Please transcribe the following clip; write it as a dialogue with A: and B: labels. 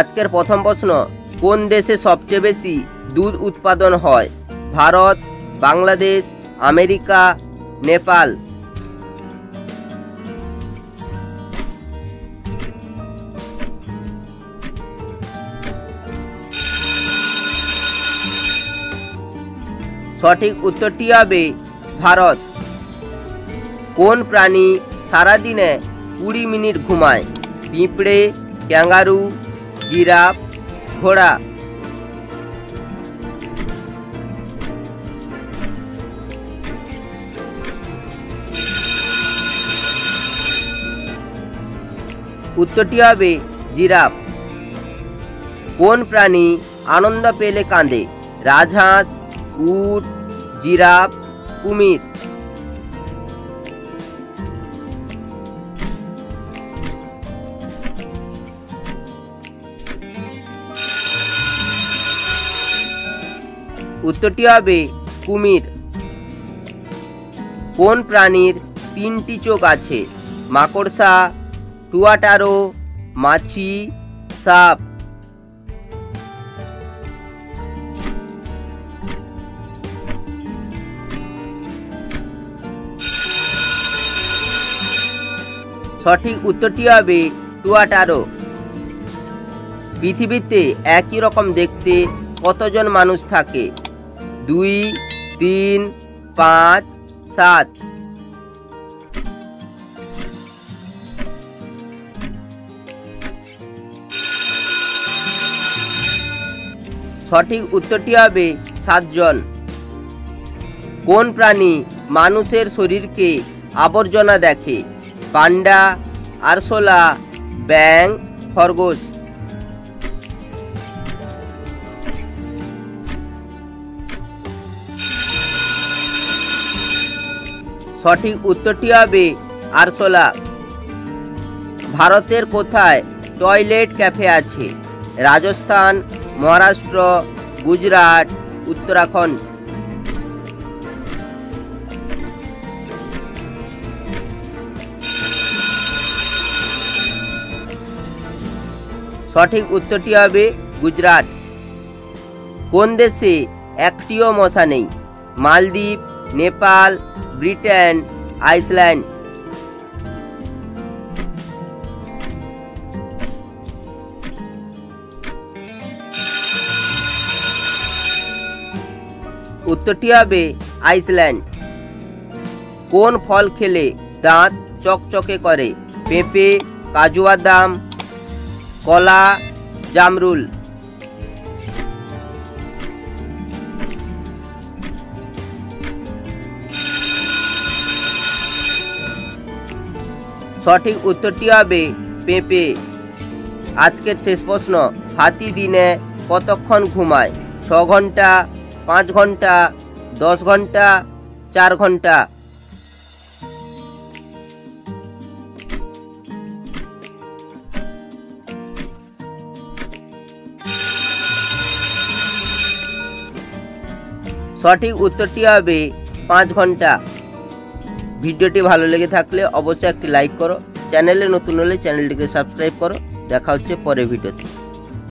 A: আজকের প্রথম প্রশ্ন, কোন দেশে সবচেয়ে বেশি দুধ উৎপাদন হয়? ভারত, বাংলাদেশ, আমেরিকা, নেপাল। সঠিক উত্তরটি হবে ভারত। কোন প্রাণী সারাদিনে 20 মিনিট ঘুমায়? পিঁপড়ে, ক্যাঙ্গারু, জিরাফ, ঘোড়া। উত্তরটি হবে জিরাফ। কোন প্রাণী আনন্দ পেলে কাঁদে? রাজহাঁস, উট, জিরাফ, কুমির। উত্তরটি হবে কুমির। কোন প্রাণীর 3টি চোখ আছে? মাকড়সা, টুয়াটারো, মাছি, সাপ। সঠিক উত্তরটি হবে টুয়াটারো। পৃথিবীতে একই রকম দেখতে কতজন মানুষ থাকে? 2, 3, 5, 7। সঠিক উত্তরটি হবে 7 জন। কোন প্রাণী মানুষের শরীরকে আবর্জনা দেখে? পান্ডা, আরশোলা, ব্যাঙ, খরগোশ। সঠিক উত্তরটি হবে আরশোলা। ভারতের কোথায় টয়লেট ক্যাফে আছে? রাজস্থান, মহারাষ্ট্র, গুজরাট, উত্তরাখণ্ড। সঠিক উত্তরটি হবে গুজরাট। কোন দেশে একটিও মশা নেই? মালদ্বীপ, নেপাল, ব্রিটেন, আইসল্যান্ড। উত্তরটি হবে আইসল্যান্ড। কোন ফল খেলে দাঁত চকচকে করে? পেঁপে, কাজু বাদাম, কলা, জামরুল। সঠিক উত্তরটি হবে পেঁপে। আজকের শেষ প্রশ্ন, হাতি দিনে কতক্ষণ ঘুমায়? 6 ঘন্টা, 5 ঘন্টা, 10 ঘন্টা, 4 ঘন্টা। সঠিক উত্তরটি হবে 5 ঘন্টা। ভিডিওটি ভালো লেগে থাকলে অবশ্যই একটি লাইক করো। চ্যানেলে নতুন হলে চ্যানেলটিকে সাবস্ক্রাইব করো। দেখা হচ্ছে পরের ভিডিওতে।